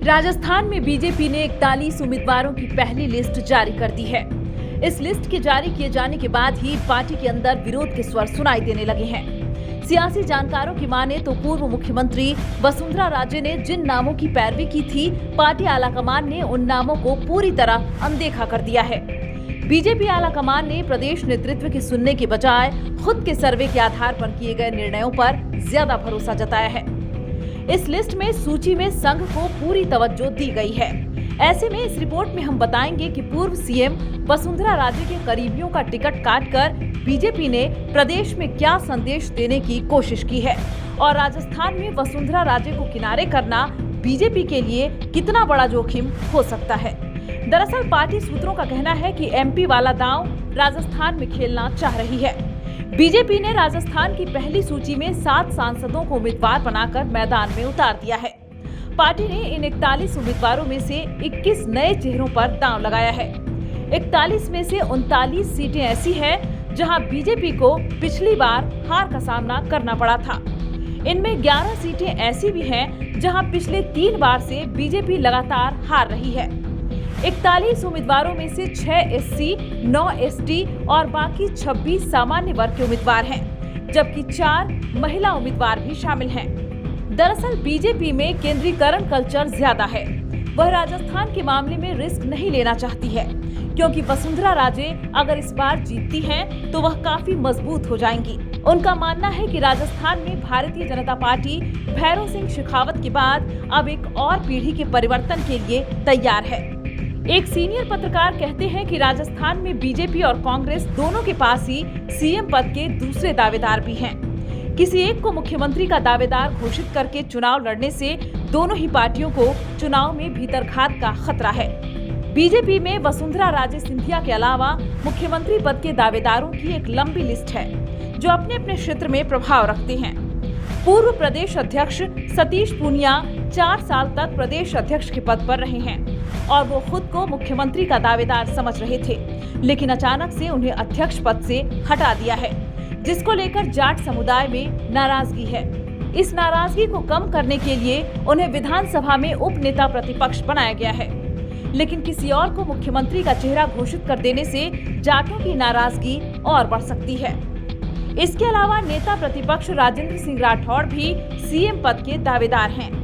राजस्थान में बीजेपी ने 41 उम्मीदवारों की पहली लिस्ट जारी कर दी है। इस लिस्ट के जारी किए जाने के बाद ही पार्टी के अंदर विरोध के स्वर सुनाई देने लगे हैं। सियासी जानकारों की माने तो पूर्व मुख्यमंत्री वसुंधरा राजे ने जिन नामों की पैरवी की थी, पार्टी आलाकमान ने उन नामों को पूरी तरह अनदेखा कर दिया है। बीजेपी आलाकमान ने प्रदेश नेतृत्व की सुनने के बजाय खुद के सर्वे के आधार पर किए गए निर्णयों पर ज्यादा भरोसा जताया है। इस लिस्ट में सूची में संघ को पूरी तवज्जो दी गई है। ऐसे में इस रिपोर्ट में हम बताएंगे कि पूर्व सीएम वसुंधरा राजे के करीबियों का टिकट काटकर बीजेपी ने प्रदेश में क्या संदेश देने की कोशिश की है और राजस्थान में वसुंधरा राजे को किनारे करना बीजेपी के लिए कितना बड़ा जोखिम हो सकता है। दरअसल पार्टी सूत्रों का कहना है कि एमपी वाला दांव राजस्थान में खेलना चाह रही है। बीजेपी ने राजस्थान की पहली सूची में 7 सांसदों को उम्मीदवार बनाकर मैदान में उतार दिया है। पार्टी ने इन 41 उम्मीदवारों में से 21 नए चेहरों पर दांव लगाया है। 41 में से 39 सीटें ऐसी हैं जहां बीजेपी को पिछली बार हार का सामना करना पड़ा था। इनमें 11 सीटें ऐसी भी हैं जहां पिछले 3 बार से बीजेपी लगातार हार रही है। 41 उम्मीदवारों में से 6 एससी, 9 एसटी और बाकी 26 सामान्य वर्ग के उम्मीदवार हैं, जबकि 4 महिला उम्मीदवार भी शामिल हैं। दरअसल बीजेपी में केंद्रीकरण कल्चर ज्यादा है। वह राजस्थान के मामले में रिस्क नहीं लेना चाहती है, क्योंकि वसुंधरा राजे अगर इस बार जीतती हैं, तो वह काफी मजबूत हो जाएंगी। उनका मानना है कि राजस्थान में भारतीय जनता पार्टी भैरव सिंह शेखावत के बाद अब एक और पीढ़ी के परिवर्तन के लिए तैयार है। एक सीनियर पत्रकार कहते हैं कि राजस्थान में बीजेपी और कांग्रेस दोनों के पास ही सीएम पद के दूसरे दावेदार भी हैं। किसी एक को मुख्यमंत्री का दावेदार घोषित करके चुनाव लड़ने से दोनों ही पार्टियों को चुनाव में भीतरघात का खतरा है। बीजेपी में वसुंधरा राजे सिंधिया के अलावा मुख्यमंत्री पद के दावेदारों की एक लंबी लिस्ट है, जो अपने अपने क्षेत्र में प्रभाव रखते हैं। पूर्व प्रदेश अध्यक्ष सतीश पूनिया 4 साल तक प्रदेश अध्यक्ष के पद पर रहे हैं और वो खुद को मुख्यमंत्री का दावेदार समझ रहे थे, लेकिन अचानक से उन्हें अध्यक्ष पद से हटा दिया है, जिसको लेकर जाट समुदाय में नाराजगी है। इस नाराजगी को कम करने के लिए उन्हें विधानसभा में उप नेता प्रतिपक्ष बनाया गया है, लेकिन किसी और को मुख्यमंत्री का चेहरा घोषित कर देने से जाटों की नाराजगी और बढ़ सकती है। इसके अलावा नेता प्रतिपक्ष राजेंद्र सिंह राठौड़ भी सीएम पद के दावेदार हैं।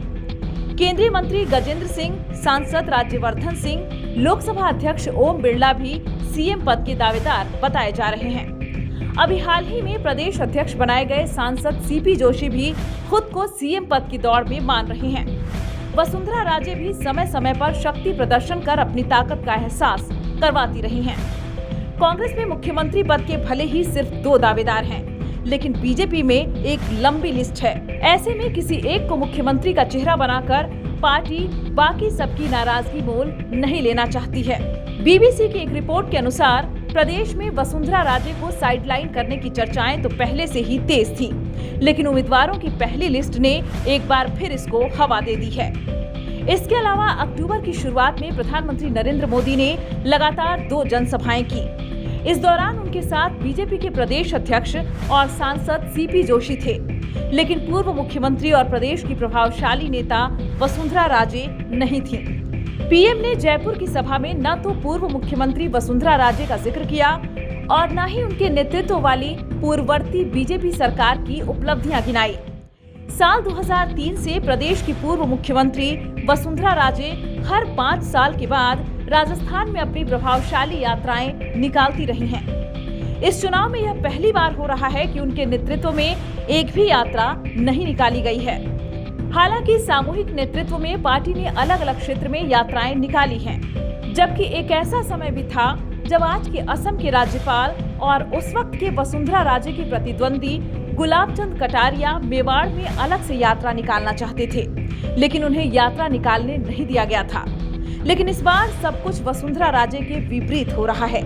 केंद्रीय मंत्री गजेंद्र सिंह, सांसद राज्यवर्धन सिंह, लोकसभा अध्यक्ष ओम बिरला भी सीएम पद के दावेदार बताए जा रहे हैं। अभी हाल ही में प्रदेश अध्यक्ष बनाए गए सांसद सीपी जोशी भी खुद को सीएम पद की दौड़ में मान रहे हैं। वसुंधरा राजे भी समय समय पर शक्ति प्रदर्शन कर अपनी ताकत का एहसास करवाती रही हैं। कांग्रेस में मुख्यमंत्री पद के भले ही सिर्फ 2 दावेदार हैं, लेकिन बीजेपी में एक लंबी लिस्ट है। ऐसे में किसी एक को मुख्यमंत्री का चेहरा बनाकर पार्टी बाकी सबकी नाराजगी मोल नहीं लेना चाहती है। बीबीसी की एक रिपोर्ट के अनुसार प्रदेश में वसुंधरा राजे को साइडलाइन करने की चर्चाएं तो पहले से ही तेज थी, लेकिन उम्मीदवारों की पहली लिस्ट ने एक बार फिर इसको हवा दे दी है। इसके अलावा अक्टूबर की शुरुआत में प्रधानमंत्री नरेंद्र मोदी ने लगातार 2 जनसभाएं की। इस दौरान उनके साथ बीजेपी के प्रदेश अध्यक्ष और सांसद सीपी जोशी थे, लेकिन पूर्व मुख्यमंत्री और प्रदेश की प्रभावशाली नेता वसुंधरा राजे नहीं थीं। पीएम ने जयपुर की सभा में न तो पूर्व मुख्यमंत्री वसुंधरा राजे का जिक्र किया और न ही उनके नेतृत्व वाली पूर्ववर्ती बीजेपी सरकार की उपलब्धियां गिनाई। साल 2003 से प्रदेश की पूर्व मुख्यमंत्री वसुंधरा राजे हर 5 साल के बाद राजस्थान में अपनी प्रभावशाली यात्राएं निकालती रही हैं। इस चुनाव में यह पहली बार हो रहा है कि उनके नेतृत्व में एक भी यात्रा नहीं निकाली गई है। हालांकि सामूहिक नेतृत्व में पार्टी ने अलग अलग क्षेत्र में यात्राएं निकाली हैं, जबकि एक ऐसा समय भी था जब आज के असम के राज्यपाल और उस वक्त के वसुंधरा राजे के प्रतिद्वंदी गुलाब चंद कटारिया मेवाड़ में अलग से यात्रा निकालना चाहते थे, लेकिन उन्हें यात्रा निकालने नहीं दिया गया था। लेकिन इस बार सब कुछ वसुंधरा राजे के विपरीत हो रहा है।